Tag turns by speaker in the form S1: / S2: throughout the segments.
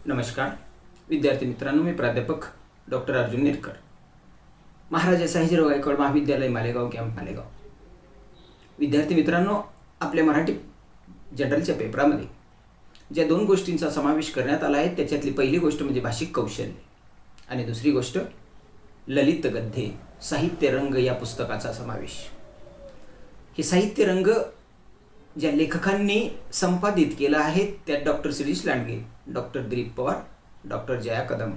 S1: नमस्कार विद्यार्थी मित्रांनो, मी प्राध्यापक डॉक्टर अर्जुन निरकर, महाराजा सयाजीराव गायकवाड महाविद्यालय मालेगाव कॅम्प मालेगाव। विद्यार्थी मित्रांनो, आपल्या मराठी जनरलच्या पेपरामध्ये ज्या दोन गोष्टींचा समावेश करण्यात आला आहे त्याच्यातली पहिली गोष्ट म्हणजे भाषिक कौशल्य आणि दुसरी गोष्ट ललित गद्ये साहित्य रंग या पुस्तकाचा समावेश। हे साहित्य रंग ज्या लेखकांनी संपादित केला आहे त्यात doctor Shirish Landge, doctor Dilip Pawar, doctor Jaya Kadam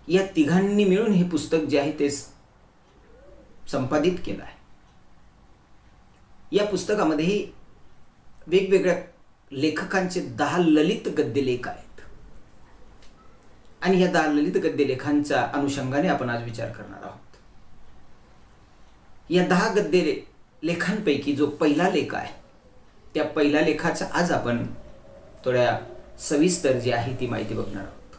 S1: या तिघांनी मिळून हे पुस्तक जे आहे ते संपादित केलं आहे। या पुस्तकामध्ये वेगवेगळ्या लेखकांचे 10 ललित गद्य लेख आहेत आणि या 10 ललित गद्य लेखांच्या अनुषंगाने आपण आज विचार करणार आहोत। या 10 गद्य लेखांपैकी जो पहिला लेख आहे त्या पहिल्या लेखाचा आज आपण थोड्या सविस्तर जी आहे ती माहिती बघणार आहोत।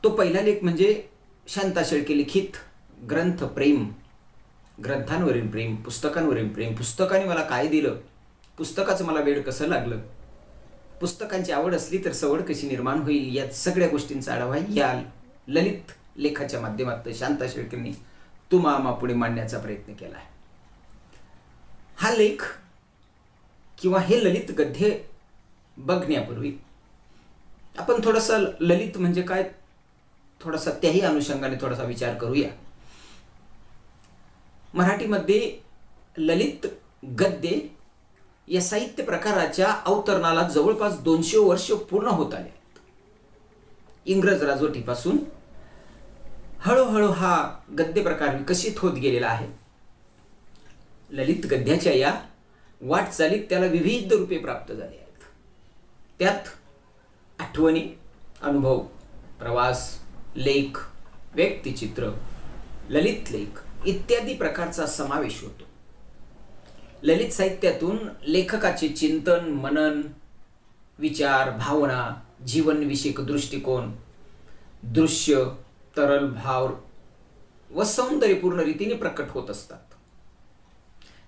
S1: तो पहिला लेख म्हणजे शांता शेळके लिखित ग्रंथ प्रेम, ग्रंथांवरील प्रेम, पुस्तकांवरील प्रेम, पुस्तकाने मला काय दिलं, पुस्तकाचं मला वेड कसं लागलं, पुस्तकांची आवड असली तर सवड कशी निर्माण होईल, या सगळ्या गोष्टींचा आढावा या ललित लेखाच्या माध्यमातून शांता शेळकेंनी तुम्हा पुढे मांडण्याचा प्रयत्न केला आहे। हा लेख किंवा हे ललित गद्य बघण्यापूर्वी आपण थोडासा ललित म्हणजे काय थोडासा त्याही अनुषंगाने थोडासा विचार करूया। मराठीमध्ये ललित गद्य या साहित्य प्रकाराच्या अवतरणाला जवळपास 200 वर्ष पूर्ण होत आले आहेत। इंग्रज राजवटीपासून हळूहळू हा गद्य प्रकार विकसित होत गेलेला आहे। ललित गद्याच्या या वाटचालीत त्याला विविध रूपे प्राप्त झाली आहेत। त्यात आठवणी, अनुभव, प्रवास, लेख, व्यक्तिचित्र, ललित लेख इत्यादी प्रकारचा समावेश होतो। ललित साहित्यातून लेखकाचे चिंतन, मनन, विचार, भावना, जीवनविषयक दृष्टिकोन, दृश्य, तरल भाव व सौंदर्यपूर्ण रीतीने प्रकट होत असतात।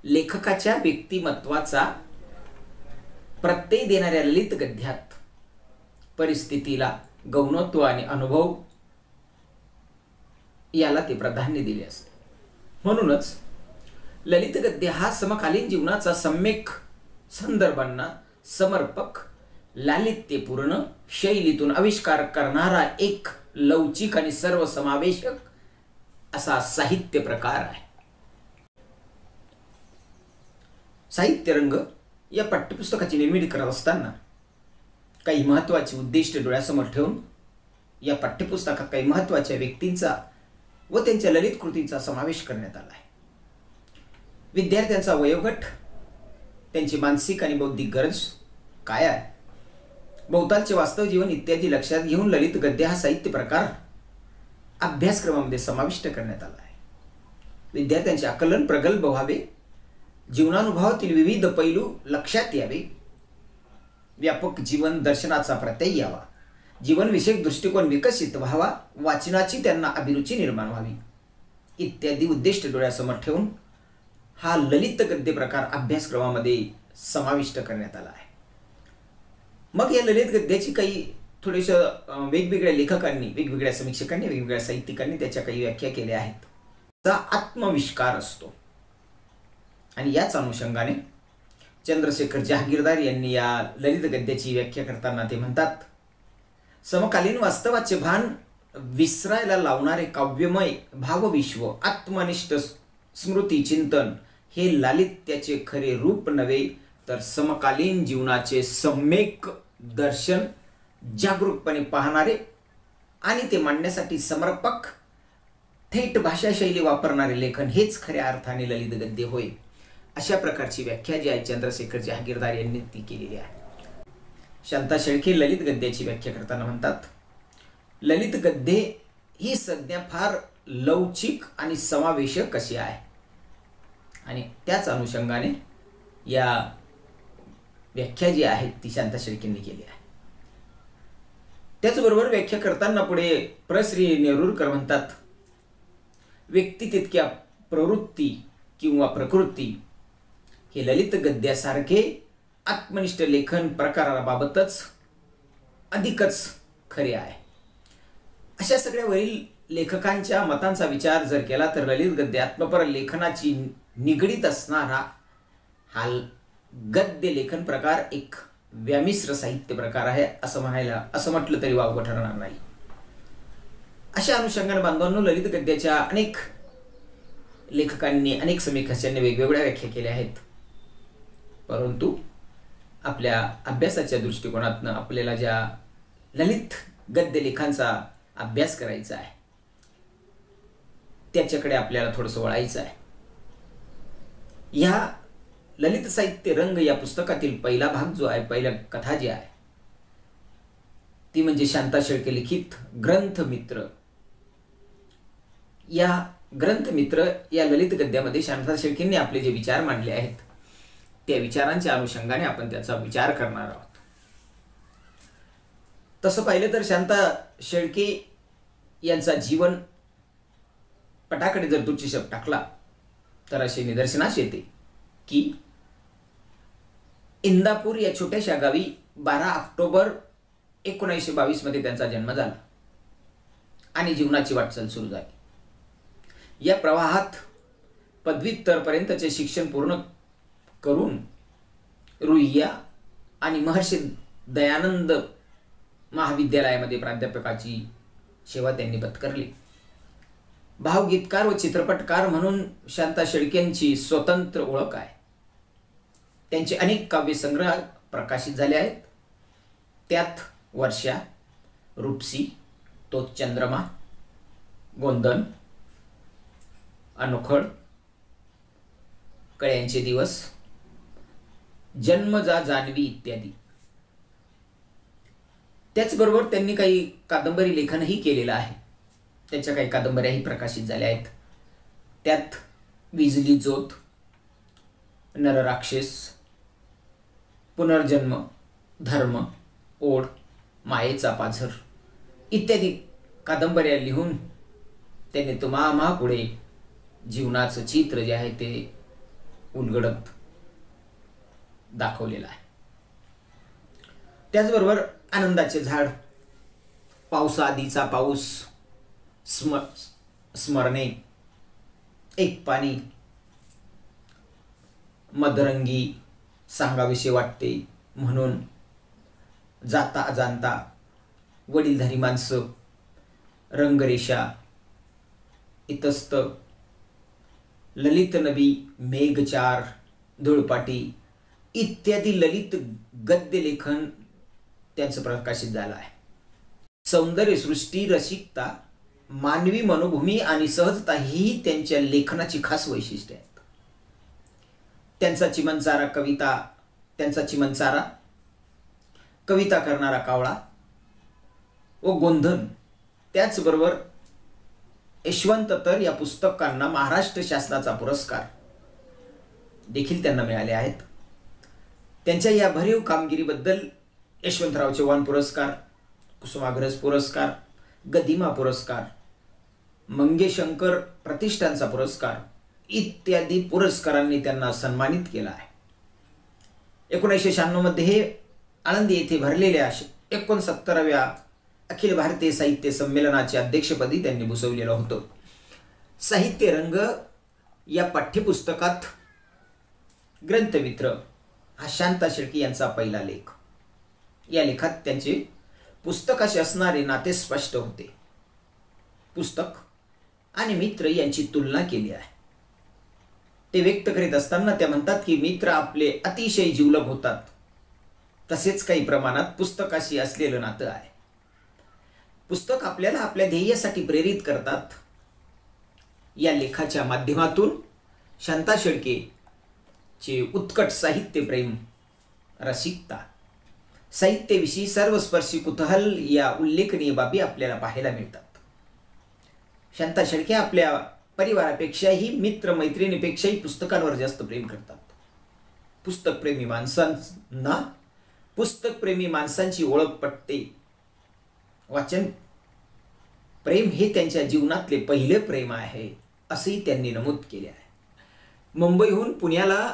S1: लेखकाच्या व्यक्तिमत्वाचा प्रत्यय देणाऱ्या ललित गद्यात परिस्थितीला गौणत्व आणि अनुभव याला ते प्राधान्य दिले असते। म्हणूनच ललित गद्य हा समकालीन जीवनाचा सम्यक संदर्भांना समर्पक, लालित्यपूर्ण शैलीतून आविष्कार करणारा एक लवचिक आणि सर्वसमावेशक असा साहित्य प्रकार आहे। साहित्य रंग या पाठ्यपुस्तकाची निर्मिती करत असताना काही महत्त्वाची उद्दिष्ट डोळ्यासमोर ठेवून या पाठ्यपुस्तकात काही महत्त्वाच्या व्यक्तींचा व त्यांच्या ललित कृतींचा समावेश करण्यात आला आहे। विद्यार्थ्यांचा वयोगट, त्यांची मानसिक आणि बौद्धिक गरज काय आहे, भोवतालचे वास्तव जीवन इत्यादी लक्षात घेऊन ललित गद्य हा साहित्य प्रकार अभ्यासक्रमामध्ये समाविष्ट करण्यात आला आहे। विद्यार्थ्यांचे आकलन प्रगल्भ व्हावे, जीवनानुभवातील विविध पैलू लक्षात यावे, व्यापक जीवन दर्शनाचा प्रत्यय यावा, जीवनविषयक दृष्टिकोन विकसित व्हावा, वाचनाची त्यांना अभिरुची निर्माण व्हावी इत्यादी उद्दिष्ट डोळ्यासमोर ठेवून हा ललित गद्य प्रकार अभ्यासक्रमामध्ये समाविष्ट करण्यात आला आहे। मग या ललित गद्याची काही थोडेशा वेगवेगळ्या लेखकांनी, वेगवेगळ्या समीक्षकांनी, वेगवेगळ्या साहित्यिकांनी त्याच्या काही व्याख्या केल्या आहेत। त्याचा आत्मविष्कार असतो आणि याच अनुषंगाने चंद्रशेखर जहागीरदार यांनी या ललित गद्याची व्याख्या करताना ते म्हणतात, समकालीन वास्तवाचे भान विसरायला लावणारे काव्यमय भावविश्व, आत्मनिष्ठ स्मृती चिंतन हे लालित्याचे खरे रूप नव्हे तर समकालीन जीवनाचे सम्यक दर्शन जागरूकपणे पाहणारे आणि ते मांडण्यासाठी समर्पक थेट भाषाशैली वापरणारे लेखन हेच खऱ्या अर्थाने ललित गद्य होय। अशा प्रकारची व्याख्या जी आहे चंद्रशेखर जहागीरदार यांनी ती केलेली आहे। शांता शेळके ललित गद्याची व्याख्या करताना म्हणतात, ललित गद्य ही संज्ञा फार लवचिक आणि समावेशक अशी आहे आणि त्याच अनुषंगाने या व्याख्या जी आहे ती शांता शेळकेंनी केली आहे। त्याचबरोबर व्याख्या करताना पुढे श्री नेरुरकर म्हणतात, व्यक्ती तितक्या प्रवृत्ती किंवा प्रकृती हे ललित गद्यासारखे आत्मनिष्ठ लेखन प्रकाराबाबतच अधिकच खरे आहे. अशा सगळ्या वरील लेखकांच्या मतांचा विचार जर केला तर ललित गद्य आत्मपर लेखनाची निगडीत असणारा हा गद्य लेखन प्रकार एक व्यामिश्र साहित्य प्रकार आहे असं म्हटलं तरी वावगं ठरणार नाही. अशा अनुषंगाने बांधवांनो, ललित गद्याच्या अनेक लेखकांनी अनेक समीक्षकांनी वेगवेगळ्या व्याख्या केल्या आहेत. परंतु आपल्या अभ्यासाच्या दृष्टिकोनातनं आपल्याला ज्या ललित गद्य लेखांचा अभ्यास करायचा आहे त्याच्याकडे आपल्याला थोडंसं वळायचं आहे. या ललित साहित्य रंग या पुस्तकातील पहिला भाग जो आहे, पहिला कथा जी आहे ती म्हणजे शांता शेळके लिखित ग्रंथमित्र. या ग्रंथमित्र या ललित गद्यामध्ये शांता शेळकेंनी आपले जे विचार मांडले आहेत त्या विचारांच्या अनुषंगाने आपण त्याचा विचार करणार आहोत. तसं पाहिलं तर शांता शेळके यांचा जीवन पटाकडे जर दुर्चिशप टाकला तर असे निदर्शनास येते की इंदापूर या छोट्याशा गावी 12 ऑक्टोबर 1922 मध्ये त्यांचा जन्म झाला आणि जीवनाची वाटचाल सुरू झाली. या प्रवाहात पदव्युत्तरपर्यंतचे शिक्षण पूर्ण करून रुईया आणि महर्षी दयानंद महाविद्यालयामध्ये प्राध्यापकाची सेवा त्यांनी पत्करली. भावगीतकार व चित्रपटकार म्हणून शांता शेळकेंची स्वतंत्र ओळख आहे. त्यांचे अनेक काव्यसंग्रह प्रकाशित झाले आहेत. त्यात वर्षा, रूपसी, तो चंद्रमा, गोंधन, अनुखळ, कळ्यांचे दिवस, जन्म जा जान्हवी इत्यादी. त्याचबरोबर त्यांनी काही कादंबरी लेखनही केलेलं आहे. त्यांच्या काही कादंबऱ्याही प्रकाशित झाल्या आहेत. त्यात विजली ज्योत, नरराक्षस, पुनर्जन्म, धर्म, ओढ, मायेचा पाझर इत्यादी कादंबऱ्या लिहून त्यांनी तुम्हा पुढे जीवनाचं चित्र जे आहे ते उलगडत दाखवलेलं आहे. त्याचबरोबर आनंदाचे झाड, पावसाआधीचा पाऊस, स्मरणे, एक पाणी, मदरंगी, सांगाविषयी वाटते म्हणून, जाता अजाणता, वडीलधारी माणसं, रंगरेषा, इतस्त, ललित नबी, मेघचार, धुळपाटी इत्यादी ललित गद्य लेखन त्यांचं प्रकाशित झालं आहे. सौंदर्य सृष्टी, रसिकता, मानवी मनोभूमी आणि सहजता ही त्यांच्या लेखनाची खास वैशिष्ट्ये आहेत. त्यांचा चिमणचारा, कविता करणारा कावळा व गोंधन, त्याचबरोबर यशवंत तर या पुस्तकांना महाराष्ट्र शासनाचा पुरस्कार देखील त्यांना मिळाले आहेत. त्यांच्या या भरीव कामगिरीबद्दल यशवंतराव चव्हाण पुरस्कार, कुसुमाग्रज पुरस्कार, गदिमा पुरस्कार, मंगेशंकर प्रतिष्ठानचा पुरस्कार इत्यादी पुरस्कारांनी त्यांना सन्मानित केला आहे. 1996 मध्ये आळंदी येथे भरलेल्या 69व्या अखिल भारतीय साहित्य संमेलनाच्या अध्यक्षपदी त्यांनी भूषवलेलं होतं. साहित्य रंग या पाठ्यपुस्तकात ग्रंथमित्र हा शांता शेळके यांचा पहिला लेख. या लेखात त्यांचे पुस्तकाशी असणारे नाते स्पष्ट होते. पुस्तक आणि मित्र यांची तुलना केली आहे. ते व्यक्त करीत असताना त्या म्हणतात की मित्र आपले अतिशय जिवलग होतात, तसेच काही प्रमाणात पुस्तकाशी असलेलं नातं आहे. पुस्तक आपल्याला आपल्या ध्येयासाठी प्रेरित करतात. या लेखाच्या माध्यमातून शांता शेळके चे उत्कट साहित्य प्रेम, रसिकता, साहित्याविषयी सर्वस्पर्शी कुतूहल या उल्लेखनीय बाबी आपल्याला पाहायला मिळतात. शांता शेळके आपल्या परिवारापेक्षाही मित्रमैत्रिणीपेक्षाही पुस्तकांवर जास्त प्रेम करतात. पुस्तकप्रेमी माणसांची ओळख पटते. वाचन प्रेम हे त्यांच्या जीवनातले पहिले प्रेम आहे असेही त्यांनी नमूद केले आहे. मुंबईहून पुण्याला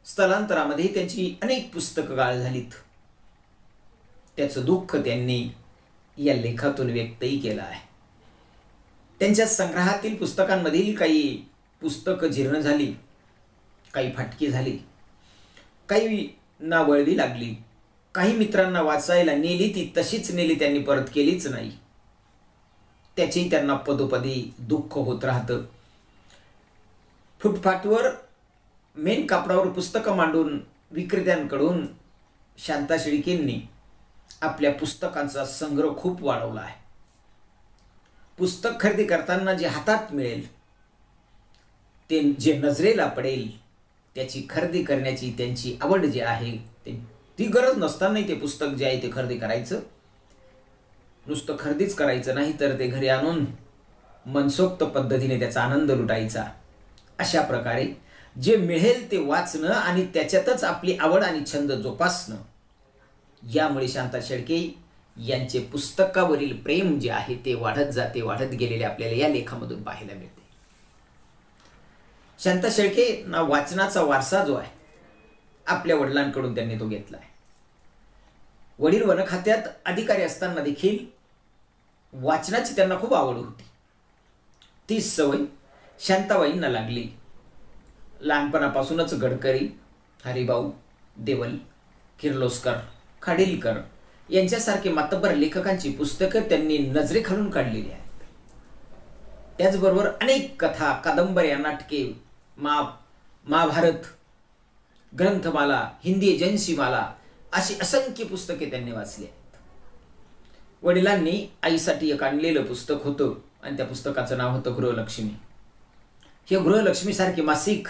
S1: स्थलांतरामध्ये त्यांची अनेक पुस्तकं गाळ झालीत. त्याचं दुःख त्यांनी या लेखातून व्यक्तही केलं आहे. त्यांच्या संग्रहातील पुस्तकांमधील काही पुस्तकं जीर्ण झाली, काही फाटकी झाली, काही ना वळवी लागली, काही मित्रांना वाचायला नेली, ती तशीच नेली, त्यांनी परत केलीच नाही. त्याचेही त्यांना पदोपदी दुःख होत राहतं. फुटपाथवर मेन कापडावर पुस्तकं मांडून विक्रेत्यांकडून शांता शेळकेंनी आपल्या पुस्तकांचा संग्रह खूप वाढवला आहे. पुस्तक खरेदी करताना जे हातात मिळेल, ते जे नजरेला पडेल, त्याची खरेदी करण्याची त्यांची आवड जी आहे, ती गरज नसतानाही ते पुस्तक जे आहे ते खरेदी करायचं. नुसतं खरेदीच करायचं नाही, तर ते घरी आणून मनसोक्त पद्धतीने त्याचा आनंद लुटायचा. अशा प्रकारे जे मिळेल ते वाचणं आणि त्याच्यातच आपली आवड आणि छंद जोपासणं, यामुळे शांता शेळके यांचे पुस्तकावरील प्रेम जे आहे ते वाढत गेलेले आपल्याला या लेखामधून पाहायला मिळते. शांता शेळकेंना वाचनाचा वारसा जो आहे, आपल्या वडिलांकडून त्यांनी तो घेतला आहे. वडील वन खात्यात अधिकारी असताना देखील वाचनाची त्यांना खूप आवड होती. ती सवय शांताबाईंना लागली. लहानपणापासूनच गडकरी, हरिभाऊ, देवल, किर्लोस्कर, खाडिलकर यांच्यासारखे मातब्बर लेखकांची पुस्तकं त्यांनी नजरेखालून काढलेली आहेत. त्याचबरोबर अनेक कथा, कादंबऱ्या, नाटके, महाभारत ग्रंथमाला, हिंदी एजन्सीमाला अशी असंख्य पुस्तके त्यांनी वाचली आहेत. वडिलांनी आईसाठी एक आणलेलं पुस्तक होतं आणि त्या पुस्तकाचं नाव होतं गृहलक्ष्मी. हे गृहलक्ष्मीसारखे मासिक,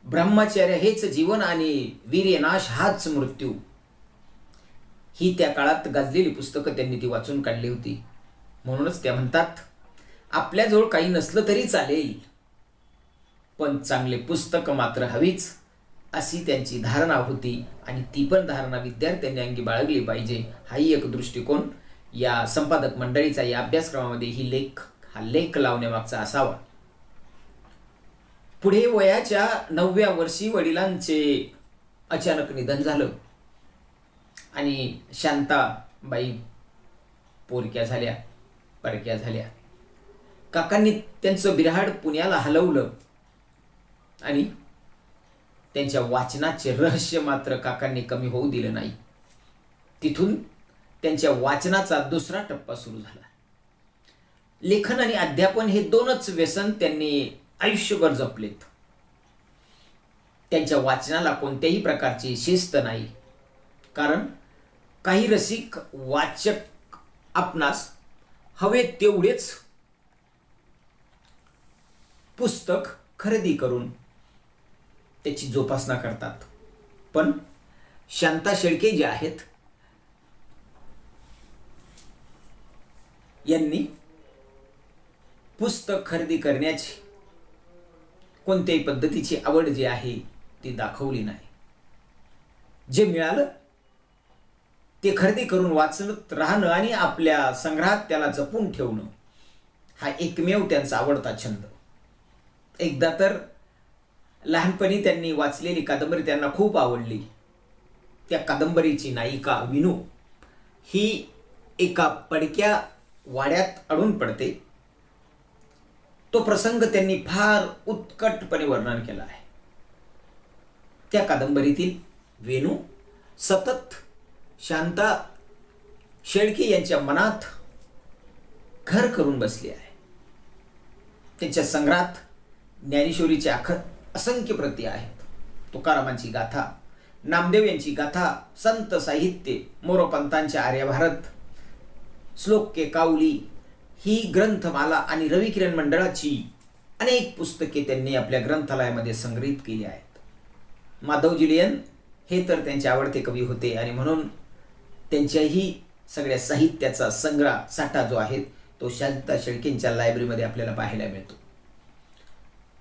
S1: ब्रह्मचर्य हेच जीवन आणि वीर्यनाश हाच मृत्यू, ही त्या काळात गाजलेली पुस्तकं त्यांनी ती वाचून काढली होती. म्हणूनच त्या म्हणतात, आपल्याजवळ काही नसलं तरी चालेल, पण चांगले पुस्तक मात्र हवीच, अशी त्यांची धारणा होती. आणि ती पण धारणा विद्यार्थ्यांनी अंगी बाळगली पाहिजे, हाही एक दृष्टिकोन या संपादक मंडळीचा या अभ्यासक्रमामध्ये हा लेख लावण्यामागचा असावा. पुढे वयाच्या 9व्या वर्षी वडिलांचे अचानक निधन झालं आणि शांताबाई परक्या झाल्या. काकांनी त्यांचं बिऱ्हाड पुण्याला हलवलं आणि त्यांच्या वाचनाचे रहस्य मात्र काकांनी कमी होऊ दिलं नाही. तिथून त्यांच्या वाचनाचा दुसरा टप्पा सुरू झाला. लेखन आणि अध्यापन हे दोनच व्यसन त्यांनी आयुष्यभर जपलेत. त्यांच्या वाचनाला कोणत्याही प्रकारची शिस्त नाही, कारण काही रसिक वाचक आपणास हवे तेवढेच पुस्तक खरेदी करून त्याची जोपासना करतात. पण शांता शेळके जे आहेत, यांनी पुस्तक खरेदी करण्याची कोणत्याही पद्धतीची आवड जी आहे ती दाखवली नाही. जे मिळालं ते खरेदी करून वाचत राहणं आणि आपल्या संग्रहात त्याला जपून ठेवणं, हा एकमेव त्यांचा आवडता छंद. एकदा तर लहानपणी त्यांनी वाचलेली कादंबरी त्यांना खूप आवडली. त्या कादंबरीची नायिका विनू ही एका पडक्या वाड्यात अडून पडते. तो प्रसंग त्यांनी फार उत्कटपणे वर्णन केला आहे. त्या कादंबरीतील वेणू सतत शांता शेळके यांच्या मनात घर करून बसली आहे. त्यांच्या संग्रहात ज्ञानेश्वरीच्या असंख्य प्रती आहेत. तुकारामांची गाथा, नामदेव यांची गाथा, संत साहित्य, मोरोपंतांच्या आर्यभारत, श्लोक के कावली ही ग्रंथमाला आणि रविकिरण मंडळाची अनेक पुस्तके त्यांनी आपल्या ग्रंथालयामध्ये संग्रहित केली आहेत. माधव जिलियन हे तर त्यांचे आवडते कवी होते आणि म्हणून त्यांच्याही सगळ्या साहित्याचा संग्रह साठा जो आहे तो शांता शेळकेंच्या लायब्ररीमध्ये आपल्याला पाहायला मिळतो.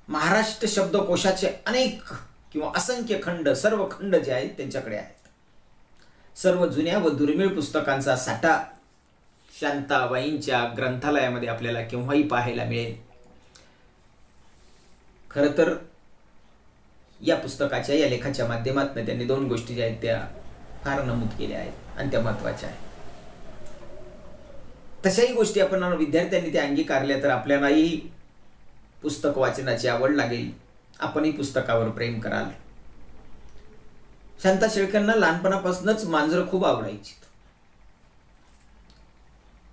S1: महाराष्ट्र शब्दकोशाचे अनेक किंवा असंख्य खंड, सर्व खंड जे आहेत त्यांच्याकडे आहेत. सर्व जुन्या व दुर्मिळ पुस्तकांचा साठा शांताबाईंच्या ग्रंथालयामध्ये आपल्याला केव्हाही पाहायला मिळेल. खरं तर या पुस्तकाच्या, या लेखाच्या माध्यमातून त्यांनी दोन गोष्टी ज्या आहेत त्या फार नमूद केल्या आहेत आणि त्या महत्त्वाच्या आहेत. तशाही गोष्टी आपण विद्यार्थ्यांनी त्या अंगीकारल्या तर आपल्यालाही पुस्तक वाचनाची आवड लागेल, आपणही पुस्तकावर प्रेम कराल. शांता शेळकेंना लहानपणापासूनच मांजरं खूप आवडायची.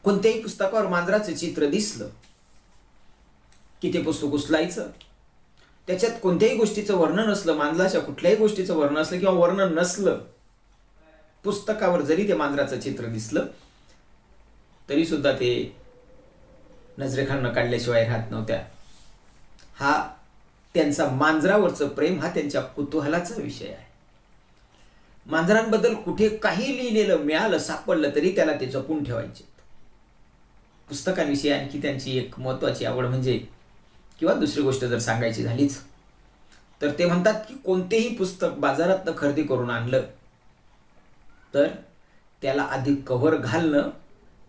S1: कोणत्याही पुस्तकावर मांजराचं चित्र दिसलं की ते पुस्तक उचलायचं. त्याच्यात कोणत्याही गोष्टीचं वर्णन असलं, मांजराच्या कुठल्याही गोष्टीचं वर्णन असलं किंवा वर्णन नसलं, पुस्तकावर जरी ते मांजराचं चित्र दिसलं तरी सुद्धा ते नजरेखालनं काढल्याशिवाय राहत नव्हत्या. हा त्यांचा मांजरावरचं प्रेम हा त्यांच्या कुतूहलाचा विषय आहे. मांजरांबद्दल कुठे काही लिहिलेलं मिळालं, सापडलं तरी त्याला ते जपून ठेवायचे. पुस्तकांविषयी आणखी त्यांची एक महत्त्वाची आवड म्हणजे, किंवा दुसरी गोष्ट जर सांगायची झालीच तर ते म्हणतात की कोणतेही पुस्तक बाजारातनं खरेदी करून आणलं तर त्याला आधी कव्हर घालणं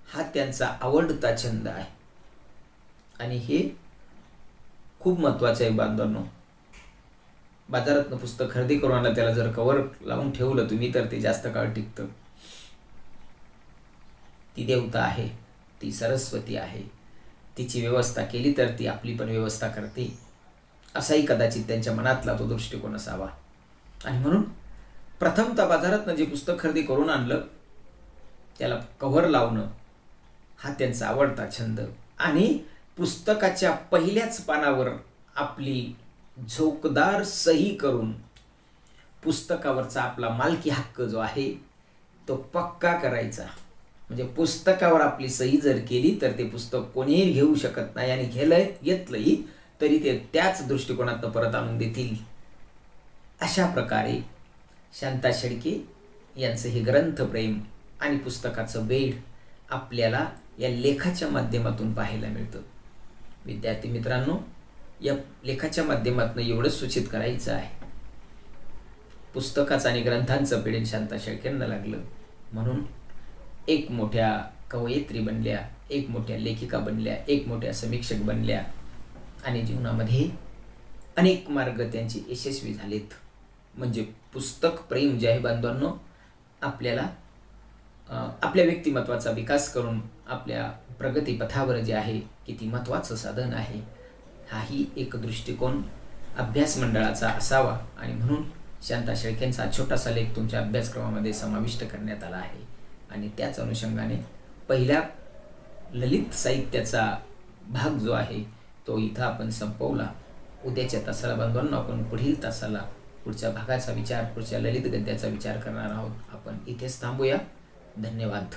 S1: हा त्यांचा आवडता छंद आहे. आणि हे खूप महत्त्वाचं आहे बांधवांनो. बाजारातनं पुस्तक खरेदी करून आणलं, त्याला जर कव्हर लावून ठेवलं तुम्ही तर ते जास्त काळ टिकतं. ती देवता आहे, ती सरस्वती आहे, तिची व्यवस्था केली तर ती आपली पण व्यवस्था करते, असाही कदाचित त्यांच्या मनातला तो दृष्टिकोन असावा. आणि म्हणून प्रथमतः बाजारातनं जे पुस्तक खरेदी करून आणलं त्याला कव्हर लावणं हा त्यांचा आवडता छंद. आणि पुस्तकाच्या पहिल्याच पानावर आपली झोकदार सही करून पुस्तकावरचा आपला मालकी हक्क जो आहे तो पक्का करायचा. म्हणजे पुस्तकावर आपली सही जर केली तर ते पुस्तक कोणीही घेऊ शकत नाही, आणि घेतलंही तरी ते त्याच दृष्टिकोनातून परत आणून देतील. अशा प्रकारे शांता शेळके यांचं हे ग्रंथप्रेम आणि पुस्तकाचं वेड आपल्याला या लेखाच्या माध्यमातून पाहायला मिळतं. विद्यार्थी मित्रांनो, या लेखाच्या माध्यमातून एवढंच सूचित करायचं आहे, पुस्तकाचं आणि ग्रंथांचं पीडन शांता शेळकेंना लागलं म्हणून एक मोठ्या कवयित्री बनल्या, एक मोठ्या लेखिका बनल्या, एक मोठ्या समीक्षक बनल्या, आणि जीवनामध्ये अनेक मार्ग त्यांचे यशस्वी झालेत. म्हणजे पुस्तक प्रेम जे आहे बांधवांनो, आपल्याला आपल्या व्यक्तिमत्वाचा विकास करून आपल्या प्रगतीपथावर जे आहे किती महत्त्वाचं साधन आहे, हाही एक दृष्टिकोन अभ्यास मंडळाचा असावा. आणि म्हणून शांता शेळकेंचा छोटासा लेख तुमच्या अभ्यासक्रमामध्ये समाविष्ट करण्यात आला आहे. आणि त्याच अनुषंगाने पहिल्या ललित साहित्याचा भाग जो आहे तो इथं आपण संपवला. उद्याच्या तासाला बांधवांना आपण पुढील तासाला पुढच्या भागाचा विचार, पुढच्या ललित गद्याचा विचार करणार आहोत. आपण इथेच थांबूया. धन्यवाद.